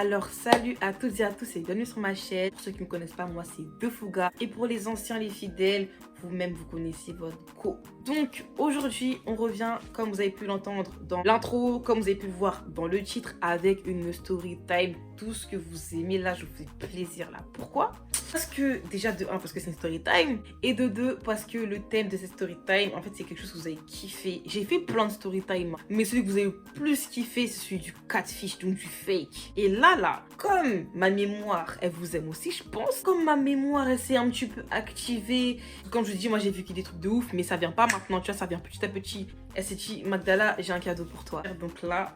Alors salut à toutes et à tous et bienvenue sur ma chaîne. Pour ceux qui ne me connaissent pas, moi c'est Defouga. Et pour les anciens, les fidèles, vous-même vous connaissez votre co. Donc aujourd'hui on revient, comme vous avez pu l'entendre dans l'intro, comme vous avez pu le voir dans le titre, avec une story time. Tout ce que vous aimez là, je vous fais plaisir là. Pourquoi? Parce que déjà de 1 parce que c'est une story time, et de 2 parce que le thème de cette story time en fait c'est quelque chose que vous avez kiffé. J'ai fait plein de story time, mais celui que vous avez le plus kiffé c'est celui du catfish, donc du fake. Et là, comme ma mémoire elle vous aime aussi je pense, comme ma mémoire elle s'est un petit peu activée, comme je vous dis moi j'ai vécu des trucs de ouf, mais ça vient pas maintenant, tu vois, ça vient petit à petit. Elle s'est dit Magdala, j'ai un cadeau pour toi. Donc là,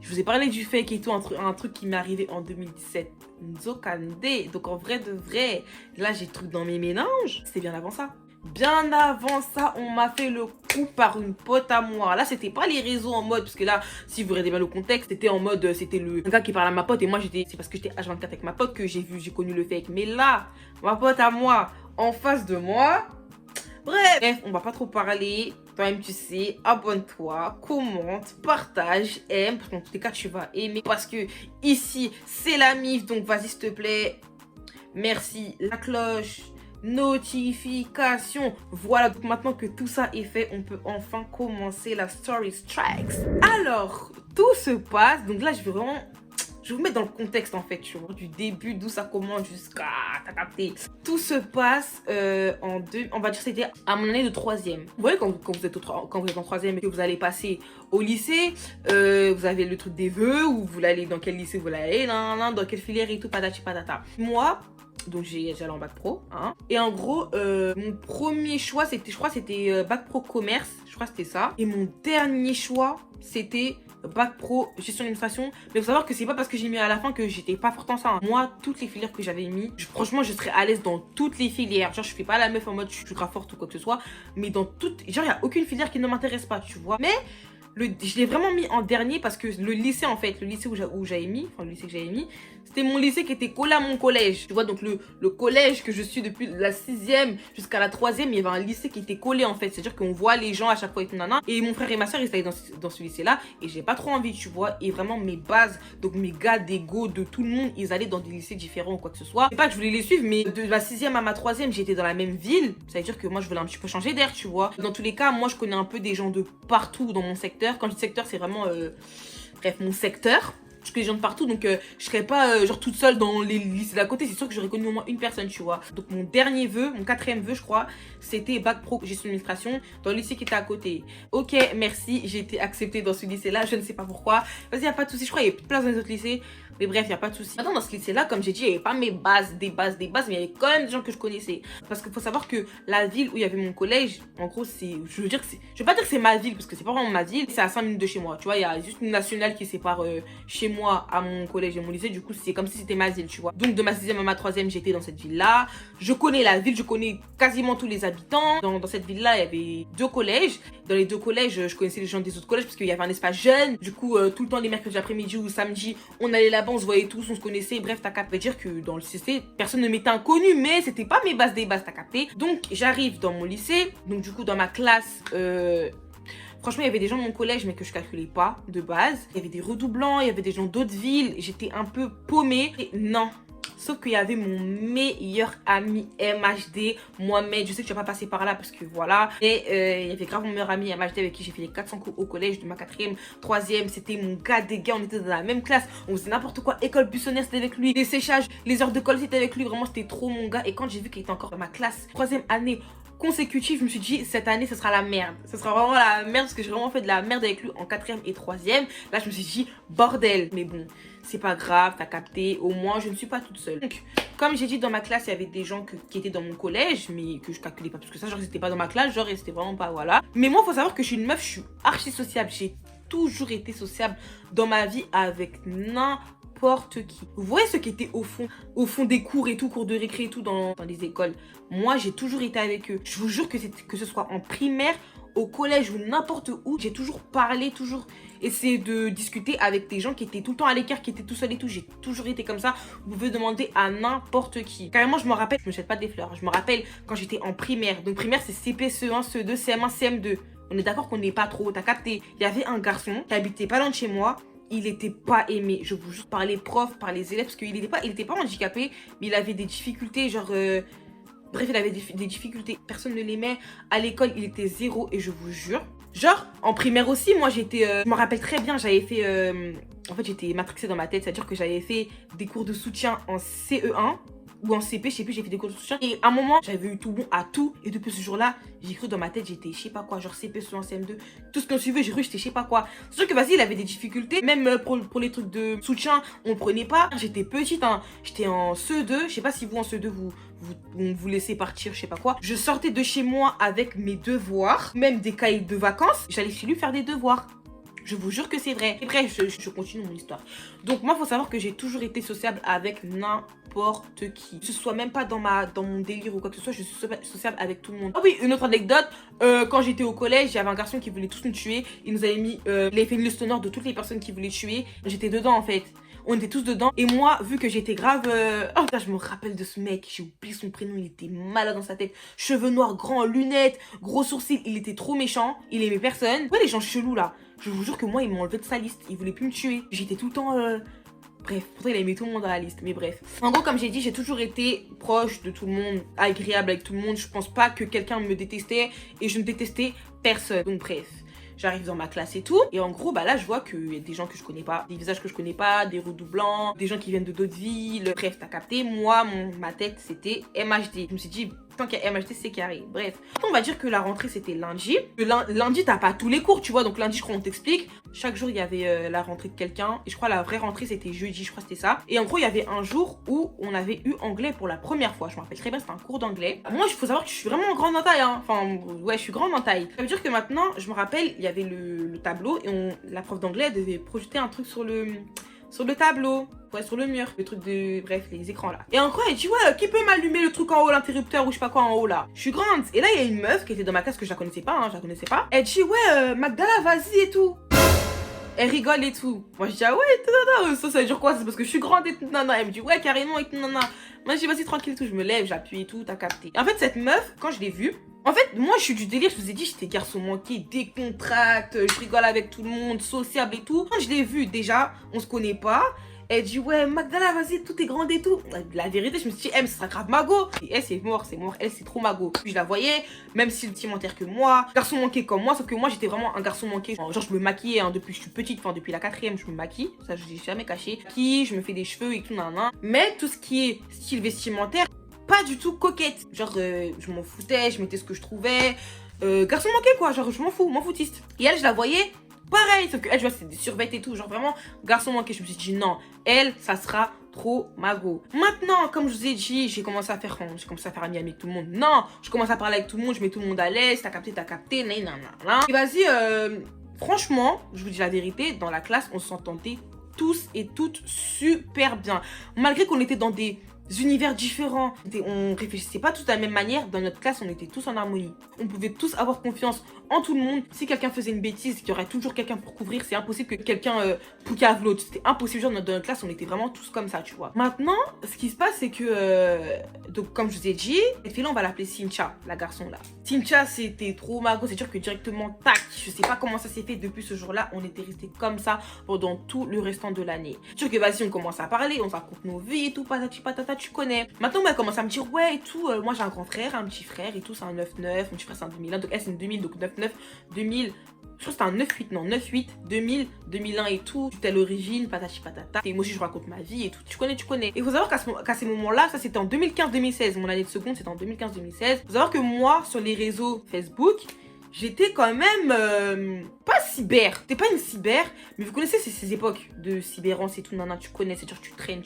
je vous ai parlé du fake et tout, un truc qui m'est arrivé en 2017. Nzokande. Donc en vrai de vrai, là j'ai truc dans mes méninges. C'était bien avant ça. Bien avant ça, on m'a fait le coup par une pote à moi. Là, c'était pas les réseaux en mode, parce que là, si vous regardez bien le contexte, c'était en mode, c'était le gars qui parlait à ma pote et moi c'est parce que j'étais H24 avec ma pote que j'ai connu le fake. Mais là, ma pote à moi, en face de moi. Bref, on va pas trop parler. Toi-même, tu sais, abonne-toi, commente, partage, aime. Parce que dans tous les cas, tu vas aimer. Parce que ici, c'est la MIF. Donc, vas-y, s'il te plaît. Merci. La cloche. Notification. Voilà, donc maintenant que tout ça est fait, on peut enfin commencer la story tracks. Alors, tout se passe. Donc là, je vais vous mettre dans le contexte en fait, tu vois, du début d'où ça commence jusqu'à, t'as capté. Tout se passe on va dire c'était à mon année de 3e. Vous voyez quand vous êtes en 3e et que vous allez passer au lycée, vous avez le truc des vœux, où vous allez dans quel lycée vous allez, dans quelle filière et tout, patati patata. Moi, donc j'allais en bac pro, hein. Et en gros, mon premier choix, c'était, je crois, c'était bac pro commerce, je crois que c'était ça. Et mon dernier choix, c'était bac pro gestion d'administration. Mais faut savoir que c'est pas parce que j'ai mis à la fin que j'étais pas forte en ça, hein. Moi, toutes les filières que j'avais mis, franchement, je serais à l'aise dans toutes les filières. Genre, je fais pas la meuf en mode je suis grave forte ou quoi que ce soit, mais dans toutes, genre, il y a aucune filière qui ne m'intéresse pas, tu vois. Mais je l'ai vraiment mis en dernier parce que le lycée en fait, le lycée où j'avais mis, enfin le lycée que j'avais mis, c'était mon lycée qui était collé à mon collège. Tu vois, donc le collège que je suis depuis la 6e jusqu'à la 3e, il y avait un lycée qui était collé en fait. C'est-à-dire qu'on voit les gens à chaque fois et tout nana. Et mon frère et ma soeur ils étaient dans ce lycée-là et j'ai pas trop envie, tu vois. Et vraiment mes bases, donc mes gars d'ego de tout le monde, ils allaient dans des lycées différents ou quoi que ce soit. C'est pas que je voulais les suivre, mais de la 6e à ma 3e, j'étais dans la même ville. Ça veut dire que moi je voulais un petit peu changer d'air, tu vois. Dans tous les cas, moi je connais un peu des gens de partout dans mon secteur. Quand je dis secteur, c'est vraiment bref, mon secteur. Je connais des gens de partout, donc je serais pas genre toute seule dans les lycées d'à côté. C'est sûr que j'aurais connu au moins une personne, tu vois. Donc mon dernier vœu, mon 4e vœu, je crois, c'était bac pro gestion d'administration dans le lycée qui était à côté. Ok, merci, j'ai été acceptée dans ce lycée-là. Je ne sais pas pourquoi. Vas-y, y a pas de souci. Je crois qu'il y a place dans les autres lycées. Mais bref, y a pas de souci. Maintenant, dans ce lycée-là, comme j'ai dit, il n'y avait pas mes bases, des bases, mais il y avait quand même des gens que je connaissais. Parce qu'il faut savoir que la ville où il y avait mon collège, en gros, c'est. Je veux dire que c'est. Je vais pas dire que c'est ma ville, parce que c'est pas vraiment ma ville. C'est à 5 minutes de chez moi. Tu vois, il y a juste une nationale qui sépare chez moi à mon collège et mon lycée. Du coup, c'est comme si c'était ma ville, tu vois. Donc, de ma 6e à ma 3e, j'étais dans cette ville-là. Je connais la ville, je connais quasiment tous les habitants. Dans cette ville-là, il y avait 2 collèges. Dans les 2 collèges, je connaissais les gens des autres collèges parce qu'il y avait un espace jeune. Du coup, tout le temps, les mercredis après-midi ou samedi, on allait là-bas, on se voyait tous, on se connaissait. Bref, t'as capté. Dire que dans le CC, personne ne m'était inconnu, mais c'était pas mes bases des bases, t'as capté. Donc, j'arrive dans mon lycée. Donc, du coup, dans ma classe, franchement, il y avait des gens de mon collège, mais que je calculais pas de base. Il y avait des redoublants, il y avait des gens d'autres villes. J'étais un peu paumée. Et non. Sauf qu'il y avait mon meilleur ami MHD, Mohamed. Je sais que tu vas pas passer par là parce que voilà. Et il y avait grave mon meilleur ami MHD avec qui j'ai fait les 400 cours au collège de ma 4e, 3e. C'était mon gars des gars. On était dans la même classe. On faisait n'importe quoi. École buissonnière, c'était avec lui. Les séchages, les heures de colle, c'était avec lui. Vraiment, c'était trop mon gars. Et quand j'ai vu qu'il était encore dans ma classe, 3e année consécutive, je me suis dit cette année ce sera la merde, ce sera vraiment la merde parce que j'ai vraiment fait de la merde avec lui en 4e et 3e. Là je me suis dit bordel, mais bon c'est pas grave, t'as capté, au moins je ne suis pas toute seule. Donc comme j'ai dit, dans ma classe il y avait des gens qui étaient dans mon collège mais que je calculais pas plus que ça, genre ils étaient pas dans ma classe, genre c'était vraiment pas, voilà. Mais moi faut savoir que je suis une meuf, je suis archi sociable, j'ai toujours été sociable dans ma vie avec n'importe qui. Vous voyez ceux qui étaient au fond des cours et tout, cours de récré et tout dans les écoles. Moi, j'ai toujours été avec eux. Je vous jure que ce soit en primaire, au collège ou n'importe où, j'ai toujours parlé, toujours essayé de discuter avec des gens qui étaient tout le temps à l'écart, qui étaient tout seuls et tout. J'ai toujours été comme ça. Vous pouvez demander à n'importe qui. Carrément, je me rappelle, je me jette pas des fleurs. Je me rappelle quand j'étais en primaire. Donc primaire, c'est CP, CE1, CE2, CM1, CM2. On est d'accord qu'on n'est pas trop, t'as capté. Il y avait un garçon qui habitait pas loin de chez moi. il était pas aimé, je vous jure, par les profs, par les élèves, parce qu'il était pas handicapé, mais il avait des difficultés, genre... Bref, il avait des difficultés, personne ne l'aimait. À l'école, il était zéro, et je vous jure. Genre, en primaire aussi, moi j'étais... je me rappelle très bien, j'avais fait... en fait, j'étais matrixée dans ma tête, c'est-à-dire que j'avais fait des cours de soutien en CE1 ou en CP, je sais plus, j'ai fait des cours de soutien. Et à un moment, j'avais eu tout bon à tout. Et depuis ce jour-là, j'ai cru dans ma tête, j'étais je sais pas quoi, genre CP, CE1, CM2. Tout ce qu'on suivait, j'ai cru que j'étais je sais pas quoi. C'est sûr que vas-y, il avait des difficultés. Même pour les trucs de soutien, on prenait pas. J'étais petite, hein. J'étais en CE2. Je sais pas si vous, en CE2, vous laissez partir, je sais pas quoi. Je sortais de chez moi avec mes devoirs, même des cahiers de vacances. J'allais chez lui faire des devoirs. Je vous jure que c'est vrai. Et bref, je continue mon histoire. Donc moi, il faut savoir que j'ai toujours été sociable avec n'importe qui. Que ce soit même pas dans mon délire ou quoi que ce soit, je suis sociable avec tout le monde. Ah oui, une autre anecdote. Quand j'étais au collège, il y avait un garçon qui voulait tous nous tuer. Il nous avait mis les fait une liste sonore de toutes les personnes qui voulaient tuer. J'étais dedans en fait. On était tous dedans. Et moi, vu que j'étais grave... Oh, là, je me rappelle de ce mec. J'ai oublié son prénom. Il était malade dans sa tête. Cheveux noirs, grands, lunettes, gros sourcils. Il était trop méchant. Il aimait personne. Ouais, les gens chelous, là. Je vous jure que moi, ils m'ont enlevé de sa liste. Il voulait plus me tuer. J'étais tout le temps... Bref, pourtant il a mis tout le monde dans la liste, mais bref. En gros, comme j'ai dit, j'ai toujours été proche de tout le monde, agréable avec tout le monde. Je pense pas que quelqu'un me détestait et je ne détestais personne. Donc bref. J'arrive dans ma classe et tout. Et en gros, bah là, je vois qu'il y a des gens que je connais pas. Des visages que je connais pas, des redoublants, des gens qui viennent de d'autres villes. Bref, t'as capté. Moi, ma tête, c'était MHD. Je me suis dit, tant qu'il y a MHD, c'est carré. Bref. On va dire que la rentrée, c'était lundi. Lundi, t'as pas tous les cours, tu vois. Donc lundi, je crois, on t'explique. Chaque jour, il y avait la rentrée de quelqu'un. Et je crois la vraie rentrée, c'était jeudi. Je crois que c'était ça. Et en gros, il y avait un jour où on avait eu anglais pour la première fois. Je me rappelle très bien, c'était un cours d'anglais. Moi, il faut savoir que je suis vraiment grande en taille. Hein. Enfin, ouais, je suis grande en taille. Ça veut dire que maintenant, je me rappelle, il y avait le tableau. Et la prof d'anglais devait projeter un truc sur le tableau. Ouais, sur le mur. Le truc de... Bref, les écrans là. Et en gros, elle dit, ouais, qui peut m'allumer le truc en haut, l'interrupteur ou je sais pas quoi en haut là. Je suis grande. Et là, il y a une meuf qui était dans ma classe que je la connaissais pas, hein, je la connaissais pas. Elle dit, ouais, Magdala, vas-y et tout. Elle rigole et tout. Moi, je dis, ah ouais, ça veut dire quoi? C'est parce que je suis grande et tout, nana. Elle me dit, ouais, carrément et tout, nana. Moi, je dis, vas-y, tranquille et tout. Je me lève, j'appuie et tout, t'as capté. Et en fait, cette meuf, quand je l'ai vue, en fait, moi, je suis du délire. Je vous ai dit, j'étais garçon manqué, décontracte, je rigole avec tout le monde, sociable et tout. Quand je l'ai vue, déjà, on se connaît pas. Elle dit, ouais, Magdala, vas-y, tout est grande et tout. La vérité, je me suis dit, ce sera grave mago. Et elle, c'est mort. Elle, c'est trop mago. Puis je la voyais, même si le petit menteur que moi, garçon manqué comme moi, sauf que moi, j'étais vraiment un garçon manqué. Genre, je me maquillais hein, depuis que je suis petite, enfin, depuis la 4e, je me maquille. Ça, je l'ai jamais caché. Je me fais des cheveux et tout, nan. Mais tout ce qui est style vestimentaire, pas du tout coquette. Genre, je m'en foutais, je mettais ce que je trouvais. Garçon manqué, quoi. Genre, je m'en fous, m'en foutiste. Et elle, je la voyais. Pareil, sauf que elle, je vois, c'est des survêtements et tout, genre vraiment garçon manqué. Je me suis dit non, elle, ça sera trop mago. Maintenant, comme je vous ai dit, j'ai commencé à faire ami avec tout le monde. Non, je commence à parler avec tout le monde, je mets tout le monde à l'aise, t'as capté, nan. Et vas-y, franchement, je vous dis la vérité, dans la classe, on s'entendait tous et toutes super bien. Malgré qu'on était dans des univers différents, on réfléchissait pas tous de la même manière. Dans notre classe, on était tous en harmonie. On pouvait tous avoir confiance en tout le monde. Si quelqu'un faisait une bêtise, il y aurait toujours quelqu'un pour couvrir. C'est impossible que quelqu'un poucave l'autre. C'était impossible. Genre, dans notre classe, on était vraiment tous comme ça, tu vois. Maintenant, ce qui se passe, c'est que... donc, comme je vous ai dit, cette fille-là, on va l'appeler Cynthia, la garçon là. Cynthia, c'était trop mago. C'est sûr que directement, tac, je sais pas comment ça s'est fait depuis ce jour-là. On était restés comme ça pendant tout le restant de l'année. C'est sûr que vas-y, on commence à parler, on se raconte nos vies et tout, patati patata, tu connais. Maintenant, elle commence à me dire, ouais et tout, moi j'ai un grand frère, un petit frère et tout, c'est un 9-9, mon petit frère c'est un 2001, donc elle c'est une 2000, donc 9-9, 2000, je crois que c'était un 9-8, non, 9-8, 2000, 2001 et tout, telle origine, patati patata. Et moi aussi je raconte ma vie et tout, tu connais. Et il faut savoir qu'à ces moments-là, ça c'était en 2015-2016, mon année de seconde c'était en 2015-2016. Il faut savoir que moi, sur les réseaux Facebook, j'étais quand même pas cyber. C'était pas une cyber, mais vous connaissez ces époques de cybérance et tout, nan, tu connais, c'est-à-dire tu traînes,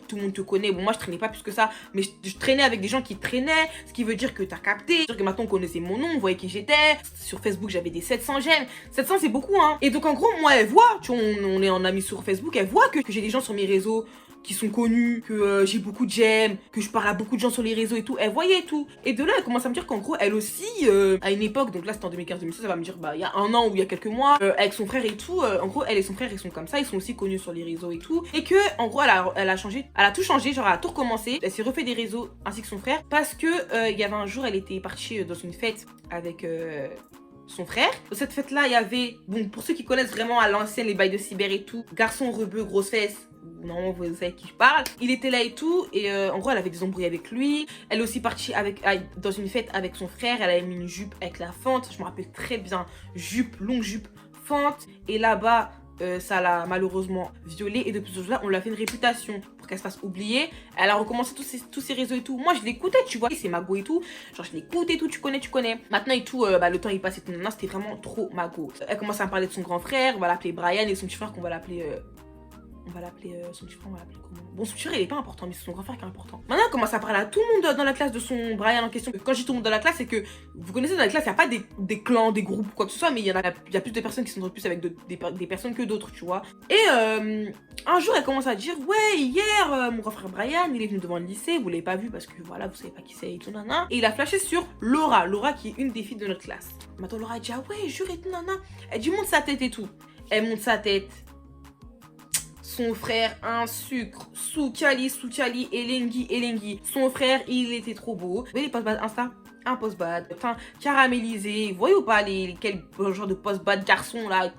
tout le monde te connaît. Bon, moi je traînais pas plus que ça, mais je traînais avec des gens qui traînaient, ce qui veut dire que t'as capté. C'est-à-dire que maintenant on connaissait mon nom, on voyait qui j'étais. Sur Facebook, j'avais des 700 j'aime. 700 c'est beaucoup, hein. Et donc en gros, moi elle voit, tu vois, on est en amis sur Facebook, elle voit que j'ai des gens sur mes réseaux qui sont connus, que j'ai beaucoup de j'aime, que je parle à beaucoup de gens sur les réseaux et tout. Elle voyait tout. Et de là, elle commence à me dire qu'en gros, elle aussi, à une époque, donc là c'était en 2015-2016, elle va me dire, bah il y a un an ou il y a quelques mois, avec son frère et tout, en gros, elle et son frère, ils sont comme ça, ils sont aussi connus sur les réseaux et tout. Et que, en gros, elle a changé, elle a tout changé, genre elle a tout recommencé. Elle s'est refait des réseaux ainsi que son frère, parce que il y avait un jour, elle était partie dans une fête avec son frère. Dans cette fête-là, il y avait, bon, pour ceux qui connaissent vraiment à l'ancienne les bails de cyber et tout, garçon rebeu, grosse fesse. Normalement, vous savez qui je parle. Il était là et tout. Et en gros, elle avait des embrouilles avec lui. Elle est aussi partie dans une fête avec son frère. Elle avait mis une jupe avec la fente. Je me rappelle très bien. Jupe, longue jupe, fente. Et là-bas, ça l'a malheureusement violée. Et depuis ce jour-là, on lui a fait une réputation pour qu'elle se fasse oublier. Elle a recommencé tous ses réseaux et tout. Moi, je l'écoutais, tu vois. C'est Mago et tout. Genre, je l'écoute et tout. Tu connais. Maintenant et tout, le temps il passe et tout. Maintenant, c'était vraiment trop Mago. Elle commence à me parler de son grand frère. On va l'appeler Brian. Et son petit frère qu'on va l'appeler... son petit frère, on va l'appeler comment? Bon, son petit frère, il est pas important, mais c'est son grand frère qui est important. Maintenant, elle commence à parler à tout le monde dans la classe de son Brian en question. Quand je dis tout le monde dans la classe, c'est que, vous connaissez, dans la classe, il n'y a pas des clans, des groupes, quoi que ce soit, mais il y a plus de personnes qui sont plus avec des personnes que d'autres, tu vois. Et un jour, elle commence à dire, ouais, hier, mon grand frère Brian, il est venu devant le lycée, vous l'avez pas vu parce que, voilà, vous savez pas qui c'est et tout, nana. Et il a flashé sur Laura, qui est une des filles de notre classe. Maintenant, Laura, elle dit, ah ouais, jure et tout, nana. Elle dit, monte sa tête et tout. Elle monte sa tête. Son frère, un sucre, Soukali, Elengi. Son frère, il était trop beau. Vous voyez les post-bad Insta? Un post-bad, enfin, caramélisé. Vous voyez ou pas quel genre de post-bad garçon là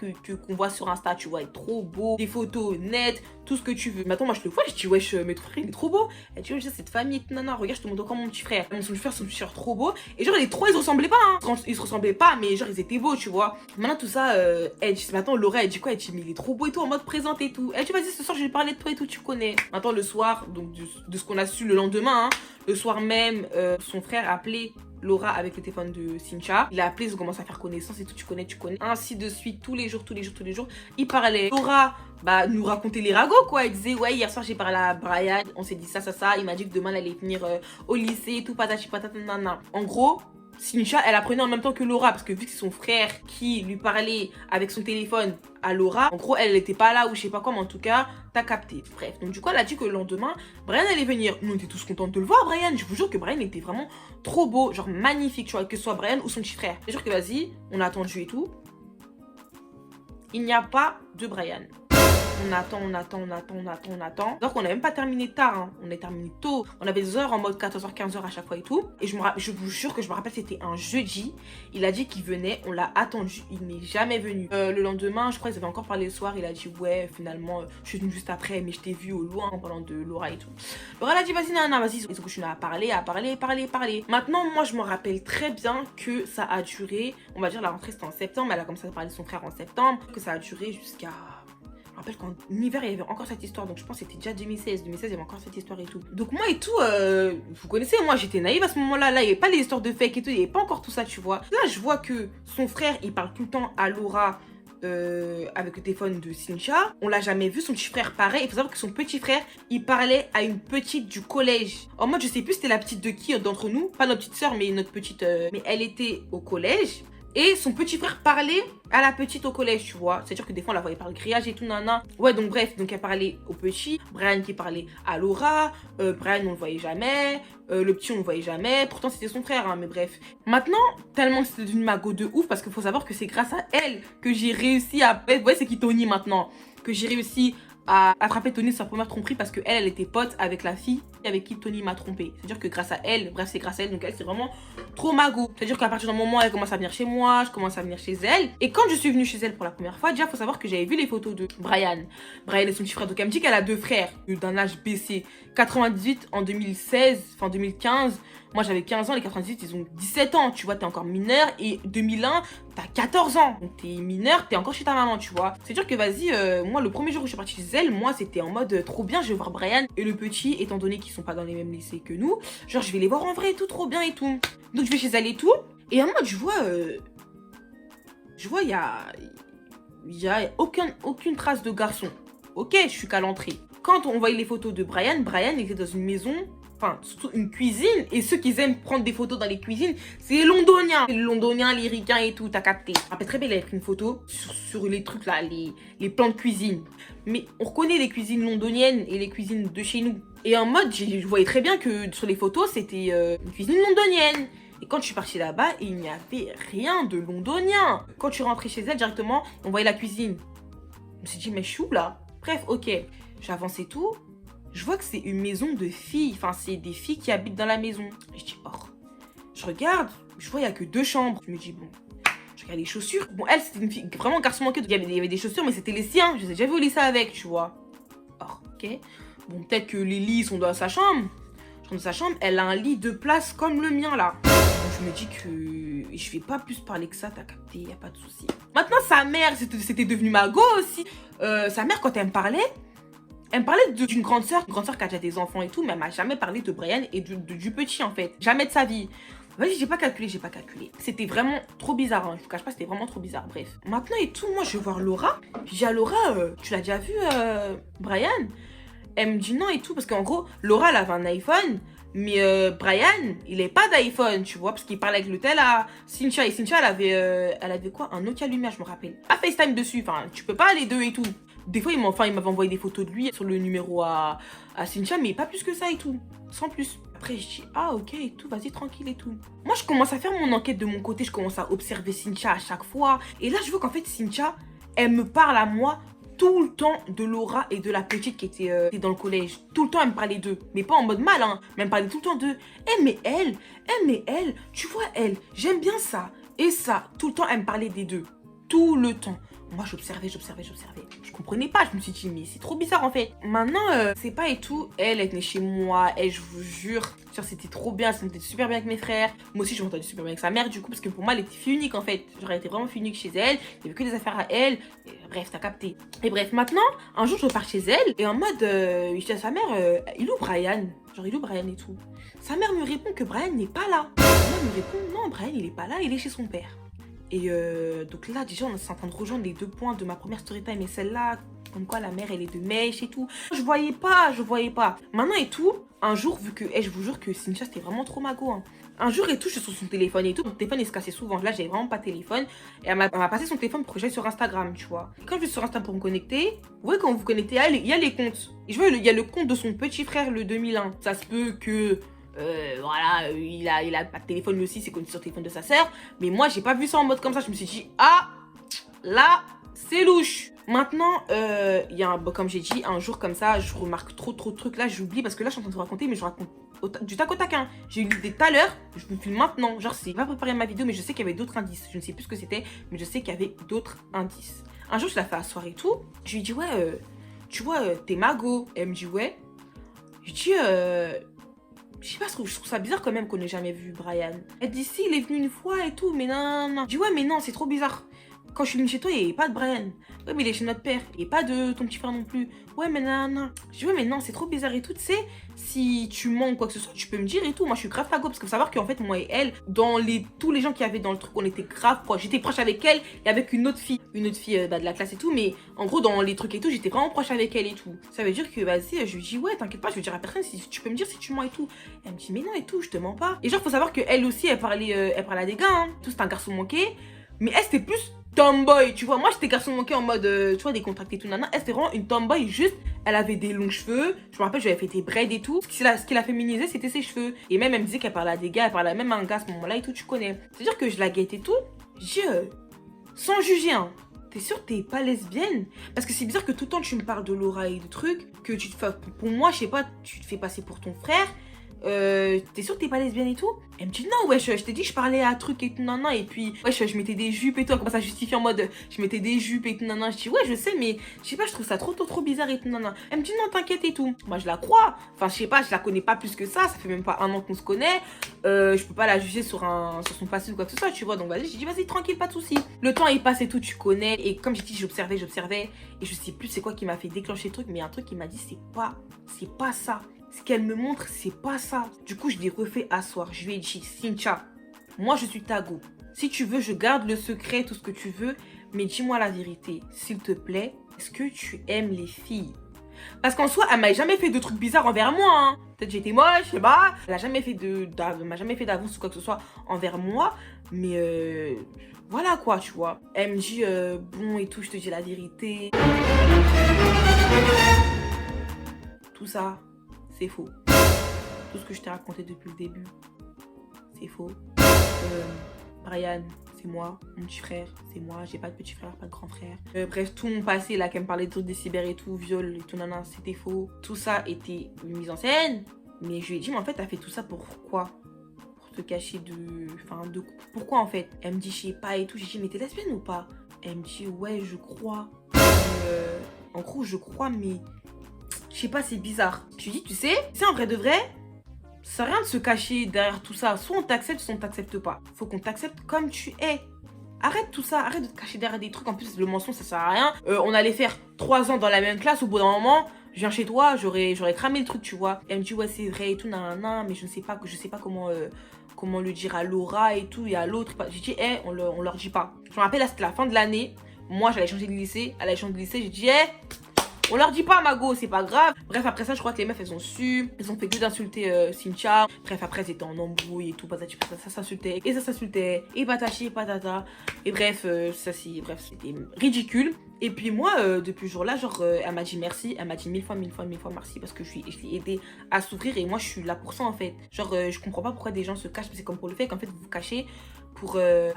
qu'on voit sur Insta, tu vois, il est trop beau. Des photos nettes, tout ce que tu veux. Maintenant, moi, je le vois, je dis, wesh, mais ton frère, il est trop beau. Elle dit, wesh, cette famille, nana, regarde, je te montre encore mon petit frère. Son petit frère trop beau. Et genre, les trois, ils se ressemblaient pas, hein. Ils se ressemblaient pas, mais genre, ils étaient beaux, tu vois. Maintenant, tout ça, elle dit, maintenant, Laura, elle dit quoi? Elle dit, mais il est trop beau et tout, en mode présente et tout. Elle dit, vas-y, ce soir, je vais parler de toi et tout, tu connais. Maintenant, le soir, donc, de ce qu'on a su le lendemain, hein, le soir même, son frère a appelé Laura avec le téléphone de Cynthia. Il a appelé, ils ont commencé à faire connaissance et tout, tu connais. Ainsi de suite, tous les jours. Il parlait. Laura, nous racontait les ragots, quoi. Elle disait, ouais, hier soir, j'ai parlé à Brian, on s'est dit ça. Il m'a dit que demain, elle allait venir au lycée et tout, patati patata, nana. En gros, Cynthia, elle apprenait en même temps que Laura, parce que vu que c'est son frère qui lui parlait avec son téléphone à Laura, en gros, elle n'était pas là ou je sais pas quoi, mais en tout cas, t'as capté. Bref, donc du coup, elle a dit que le lendemain, Brian allait venir. Nous, on était tous contents de le voir, Brian. Je vous jure que Brian était vraiment trop beau, genre magnifique, tu vois, que ce soit Brian ou son petit frère. Je jure que vas-y, on a attendu et tout. Il n'y a pas de Brian. On attend. Donc on n'a même pas terminé tard, hein. On a terminé tôt. On avait des heures en mode 14h, 15h à chaque fois et tout. Et je vous jure que je me rappelle, c'était un jeudi. Il a dit qu'il venait, on l'a attendu. Il n'est jamais venu. Le lendemain, je crois qu'ils avaient encore parlé le soir. Il a dit, ouais, finalement, je suis venue juste après, mais je t'ai vu au loin en parlant de Laura et tout. Laura, elle a dit, vas-y, nana, vas-y. Ils ont continué à parler. Maintenant, moi, je me rappelle très bien que ça a duré, on va dire, la rentrée, c'était en septembre. Elle a commencé à parler de son frère en septembre. Que ça a duré jusqu'à... Je me rappelle qu'en hiver, il y avait encore cette histoire. Donc, je pense que c'était déjà 2016. 2016, il y avait encore cette histoire et tout. Donc, moi et tout, vous connaissez, moi, j'étais naïve à ce moment-là. Là, il n'y avait pas les histoires de fake et tout. Il n'y avait pas encore tout ça, tu vois. Là, je vois que son frère, il parle tout le temps à Laura avec le téléphone de Cynthia. On l'a jamais vu. Son petit frère, pareil. Il faut savoir que son petit frère, il parlait à une petite du collège. En mode, je sais plus c'était la petite de qui d'entre nous. Pas notre petite sœur, mais notre petite... Mais elle était au collège. Et son petit frère parlait à la petite au collège, tu vois. C'est-à-dire que des fois, on la voyait par le grillage et tout, nana. Ouais, donc bref, donc elle parlait au petit. Brian qui parlait à Laura. Brian, on le voyait jamais. Le petit, on le voyait jamais. Pourtant, c'était son frère, hein, mais bref. Maintenant, tellement que c'était devenu Mago de ouf, parce qu'il faut savoir que c'est grâce à elle que j'ai réussi à... Vous voyez, c'est qui Tony maintenant. Que j'ai réussi à frapper Tony sur sa première tromperie parce qu'elle était pote avec la fille avec qui Tony m'a trompé. C'est-à-dire que grâce à elle, bref, c'est grâce à elle, donc elle, c'est vraiment trop Mago. C'est-à-dire qu'à partir d'un moment, elle commence à venir chez moi, je commence à venir chez elle. Et quand je suis venue chez elle pour la première fois, déjà, faut savoir que j'avais vu les photos de Brian. Brian et son petit frère. Donc elle me dit qu'elle a deux frères d'un âge baissé. 98 en 2016, enfin 2015. Moi, j'avais 15 ans, les 98, ils ont 17 ans, tu vois, t'es encore mineur. Et 2001, t'as 14 ans. Donc, t'es mineur, t'es encore chez ta maman, tu vois. C'est-à-dire que, vas-y, moi, le premier jour où je suis partie chez elle, moi, c'était en mode trop bien, je vais voir Brian et le petit, étant donné qu'ils sont pas dans les mêmes lycées que nous. Genre, je vais les voir en vrai et tout, trop bien et tout. Donc, je vais chez elle et tout. Et en mode, je vois, il y a aucune trace de garçon. Ok, je suis qu'à l'entrée. Quand on voyait les photos de Brian, Brian était dans une maison... Enfin, surtout une cuisine. Et ceux qui aiment prendre des photos dans les cuisines, c'est les londoniens. Les londoniens, les ricains et tout, t'as capté. Je me rappelle très bien, il avait pris une photo sur les trucs là, les plans de cuisine. Mais on reconnaît les cuisines londoniennes et les cuisines de chez nous. Et en mode, je voyais très bien que sur les photos, c'était une cuisine londonienne. Et quand je suis partie là-bas, il n'y avait rien de londonien. Quand je suis rentrée chez elle directement, on voyait la cuisine. Je me suis dit, mais chou là. Bref, ok. J'avance et tout. Je vois que c'est une maison de filles. Enfin, c'est des filles qui habitent dans la maison. Je dis, oh. Je regarde, je vois, il n'y a que 2 chambres. Je me dis, bon, Je regarde les chaussures. Bon, elle, c'était une fille vraiment garçon manqué. Il y avait des chaussures, mais c'était les siens. Je les ai déjà vu au lycée avec, tu vois. Or, ok. Bon, peut-être que les lits sont dans sa chambre. Je rentre dans sa chambre, elle a un lit de place comme le mien, là. Donc, je me dis que je vais pas plus parler que ça, t'as capté, y a pas de souci. Maintenant, sa mère, c'était devenu ma go aussi. Sa mère, quand elle me parlait d'une grande sœur qui a déjà des enfants et tout, mais elle m'a jamais parlé de Brian et du petit, en fait. Jamais de sa vie. Vas-y, j'ai pas calculé. C'était vraiment trop bizarre, hein. Je vous cache pas, c'était vraiment trop bizarre. Bref. Maintenant et tout, moi, je vais voir Laura. Puis je dis à Laura, tu l'as déjà vu, Brian? Elle me dit non et tout, parce qu'en gros, Laura, elle avait un iPhone, mais Brian, il est pas d'iPhone, tu vois, parce qu'il parlait avec l'hôtel à Cynthia. Et Cynthia, elle avait quoi? Un Nokia Lumia, je me rappelle. Pas FaceTime dessus, enfin, tu peux pas les deux et tout. Des fois, il m'avait envoyé des photos de lui sur le numéro à Cynthia, mais pas plus que ça et tout. Sans plus. Après, je dis, ah ok et tout, vas-y, tranquille et tout. Moi, je commence à faire mon enquête de mon côté, je commence à observer Cynthia à chaque fois. Et là, je vois qu'en fait, Cynthia, elle me parle à moi tout le temps de Laura et de la petite qui était dans le collège. Tout le temps, elle me parlait d'eux. Mais pas en mode mal, hein. Mais elle me parlait tout le temps d'eux. Mais elle, tu vois, elle, j'aime bien ça. Et ça, tout le temps, elle me parlait des deux. Tout le temps. Moi, j'observais. Je comprenais pas. Je me suis dit, mais c'est trop bizarre en fait. Maintenant, c'est pas et tout. Elle venait chez moi. Et je vous jure, c'était trop bien. Elle s'entendait super bien avec mes frères. Moi aussi, je m'entendais super bien avec sa mère du coup. Parce que pour moi, elle était fille unique en fait. Genre, elle était vraiment fille unique chez elle. Il y avait que des affaires à elle. Et, bref, t'as capté. Et bref, maintenant, un jour, je repars chez elle. Et en mode, je dis à sa mère, il est où Brian? Genre, il est où Brian et tout? Sa mère me répond que Brian n'est pas là. Sa mère me répond, non, Brian, il est pas là. Il est chez son père. Et donc là, déjà, on est en train de rejoindre les 2 points de ma première story time et celle-là, comme quoi la mère, elle est de mèche et tout. Je voyais pas. Maintenant et tout, un jour, vu que, je vous jure que Cynthia, c'était vraiment trop mago, hein. Un jour et tout, je suis sur son téléphone et tout. Mon téléphone, il se cassait souvent. Là, j'avais vraiment pas de téléphone. Et elle m'a passé son téléphone pour que j'aille sur Instagram, tu vois. Et quand je vais sur Instagram pour me connecter, vous voyez, quand vous vous connectez, il y a les comptes. Et je vois, il y a le compte de son petit frère, le 2001. Ça se peut que... voilà, il a pas de téléphone lui aussi, c'est connecté sur le téléphone de sa sœur. Mais moi, j'ai pas vu ça en mode comme ça. Je me suis dit, ah, là, c'est louche. Maintenant, il y a comme j'ai dit, un jour comme ça, je remarque trop de trucs. Là, j'oublie parce que là, je suis en train de vous raconter, mais je raconte du tac au tac, hein. J'ai eu l'idée tout à l'heure, je vous filme maintenant. Genre, c'est pas préparé ma vidéo, mais je sais qu'il y avait d'autres indices. Je ne sais plus ce que c'était, mais je sais qu'il y avait d'autres indices. Un jour, je la fais asseoir et tout. Je lui dis, ouais, tu vois, t'es mago. Elle me dit, ouais. Je dis, je sais pas, je trouve ça bizarre quand même qu'on n'ait jamais vu Brian. Elle dit si, il est venu une fois et tout, mais non. Je dis ouais, mais non, c'est trop bizarre. Quand je suis venue chez toi, il n'y avait pas de Brian. Ouais, mais il est chez notre père. Et pas de ton petit frère non plus. Ouais, mais non. Je dis ouais, mais non, c'est trop bizarre et tout. Tu sais, si tu mens ou quoi que ce soit, tu peux me dire et tout. Moi, je suis grave fago. Parce qu'il faut savoir qu'en fait, moi et elle, dans tous les gens qui avaient dans le truc, on était grave proches. J'étais proche avec elle et avec une autre fille. Une autre fille de la classe et tout. Mais en gros, dans les trucs et tout, j'étais vraiment proche avec elle et tout. Ça veut dire que, vas-y, je lui dis ouais, t'inquiète pas, je vais dire à personne si tu peux me dire si tu mens et tout. Elle me dit mais non et tout, je te mens pas. Et genre, faut savoir qu'elle aussi, elle parlait à des gars. Hein. Tout, c'est un garçon manqué. Mais elle, c'était plus tomboy, tu vois. Moi, j'étais garçon manqué en mode, tu vois, décontracté et tout, nana. Elle, c'était vraiment une tomboy, juste, elle avait des longs cheveux. Je me rappelle, je lui avais fait des braids et tout. Ce qui l'a féminisé, c'était ses cheveux. Et même, elle me disait qu'elle parlait à des gars, elle parlait même à un gars à ce moment-là et tout, tu connais. C'est-à-dire que je la guette et tout. Sans juger, hein. T'es sûre que t'es pas lesbienne? Parce que c'est bizarre que tout le temps, tu me parles de Laura et de trucs, que tu te fais... Pour moi, je sais pas, tu te fais passer pour ton frère. T'es sûre que t'es pas lesbienne et tout? Elle me dit non, wesh, je t'ai dit que je parlais à truc et tout, nanan, et puis, wesh, je mettais des jupes et tout, elle commence à justifier en mode, je mettais des jupes et tout, nanan, je dis, ouais, je sais, mais, je sais pas, je trouve ça trop bizarre et tout, nanan. Elle me dit non, t'inquiète et tout. Moi, je la crois, enfin, je sais pas, je la connais pas plus que ça fait même pas 1 an qu'on se connaît, je peux pas la juger sur son passé ou quoi que ce soit, tu vois, donc vas-y, j'ai dit, vas-y, tranquille, pas de soucis. Le temps, il passe et tout, tu connais, et comme j'ai dit, j'observais, et je sais plus c'est quoi qui m'a fait déclencher le truc, mais un truc qui m'a dit, c'est pas ça. Ce qu'elle me montre, c'est pas ça. Du coup, je l'ai refait asseoir. Je lui ai dit, Cynthia, moi, je suis ta go. Si tu veux, je garde le secret, tout ce que tu veux. Mais dis-moi la vérité. S'il te plaît, est-ce que tu aimes les filles? Parce qu'en soi, elle m'a jamais fait de trucs bizarres envers moi. Hein. Peut-être j'étais moche, je sais pas. Elle m'a jamais fait d'avance ou quoi que ce soit envers moi. Mais voilà quoi, tu vois. Elle me dit, bon et tout, je te dis la vérité. Tout ça, c'est faux. Tout ce que je t'ai raconté depuis le début, c'est faux. Brian, c'est moi. Mon petit frère, c'est moi. J'ai pas de petit frère, pas de grand frère. Bref, tout mon passé, là, qu'elle me parlait de trucs des cyber et tout, viol et tout, nanan, c'était faux. Tout ça était une mise en scène. Mais je lui ai dit, mais en fait, t'as fait tout ça pour quoi? Pour te cacher de... Enfin, de... Pourquoi en fait? Elle me dit, je sais pas et tout. J'ai dit, mais t'es lesbienne ou pas? Elle me dit, ouais, je crois. En gros, je crois, mais... Je sais pas, c'est bizarre. Je lui dis, tu sais, en vrai de vrai, ça sert à rien de se cacher derrière tout ça. Soit on t'accepte, soit on t'accepte pas. Faut qu'on t'accepte comme tu es. Arrête tout ça, arrête de te cacher derrière des trucs. En plus, le mensonge, ça sert à rien. On allait faire 3 ans dans la même classe. Au bout d'un moment, je viens chez toi, j'aurais cramé le truc, tu vois. Elle me dit, ouais, c'est vrai et tout, nanana, mais je sais pas comment le dire à Laura et tout, et à l'autre. J'ai dit, on leur dit pas. Je me rappelle, là, c'était la fin de l'année. Moi, j'allais changer de lycée. Elle allait changer de lycée. J'ai dit, on leur dit pas, Mago, c'est pas grave. Bref, après ça, je crois que les meufs, elles ont su. Elles ont fait que d'insulter Cynthia. Bref, après, elles étaient en embrouille et tout. Patati, patata, ça s'insultait. Et ça s'insultait. Et patati, patata. Et bref, c'était ridicule. Et puis moi, depuis ce jour-là, genre, elle m'a dit merci. Elle m'a dit mille fois merci parce que je l'ai aidé à s'ouvrir. Et moi, je suis là pour ça, en fait. Genre, je comprends pas pourquoi des gens se cachent. C'est comme pour le fait qu'en fait, vous vous cachez pour je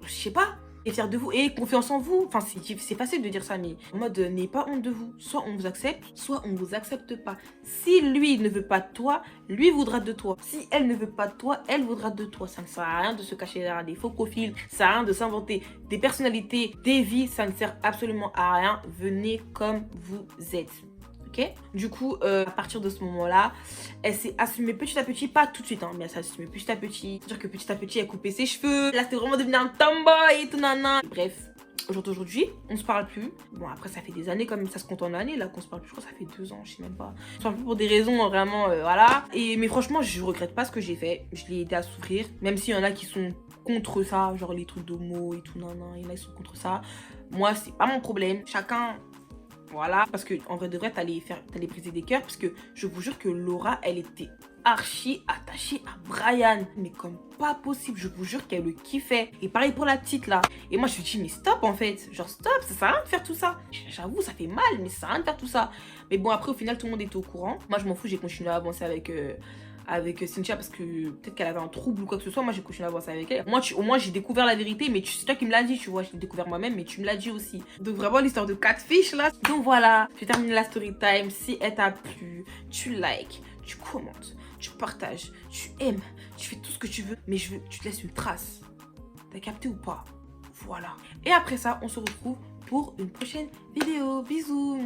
sais pas. Et fier de vous et confiance en vous. Enfin, c'est facile de dire ça, mais en mode, n'ayez pas honte de vous. Soit on vous accepte, soit on vous accepte pas. Si lui ne veut pas de toi, lui voudra de toi. Si elle ne veut pas de toi, elle voudra de toi. Ça ne sert à rien de se cacher derrière des faux profils. Ça sert à rien de s'inventer des personnalités, des vies. Ça ne sert absolument à rien. Venez comme vous êtes. Okay. Du coup, à partir de ce moment-là, elle s'est assumée petit à petit, pas tout de suite, hein, mais elle s'est assumée petit à petit. C'est-à-dire que petit à petit, elle coupait ses cheveux. Là, c'était vraiment devenu un tomboy et tout, nana. Bref, au jour d'aujourd'hui, on se parle plus. Bon, après, ça fait des années quand même, ça se compte en années, là, qu'on se parle plus. Je crois que ça fait 2 ans, je sais même pas. On se parle plus pour des raisons, vraiment, voilà. Mais franchement, je regrette pas ce que j'ai fait. Je l'ai aidé à s'ouvrir, même s'il y en a qui sont contre ça, genre les trucs d'homo et tout, nana. Il y en a qui sont contre ça. Moi, c'est pas mon problème. Chacun... Voilà, parce que en vrai de vrai, t'allais briser des cœurs, parce que je vous jure que Laura, elle était archi attachée à Brian. Mais comme pas possible, je vous jure qu'elle le kiffait. Et pareil pour la petite là. Et moi, je me dis, mais stop en fait. Genre stop, ça sert à rien de faire tout ça. J'avoue, ça fait mal, mais ça sert à rien de faire tout ça. Mais bon, après, au final, tout le monde était au courant. Moi, je m'en fous, j'ai continué à avancer avec Cynthia parce que peut-être qu'elle avait un trouble ou quoi que ce soit. Moi, j'ai continué à avancer avec elle. Moi, au moins, j'ai découvert la vérité, mais c'est toi qui me l'as dit, tu vois. J'ai découvert moi-même, mais tu me l'as dit aussi. Donc, vraiment, l'histoire de catfish là. Donc, voilà, je vais terminer la story time. Si elle t'a plu, tu likes, tu commentes, tu partages, tu aimes, tu fais tout ce que tu veux, mais tu te laisses une trace. T'as capté ou pas? Voilà. Et après ça, on se retrouve pour une prochaine vidéo. Bisous.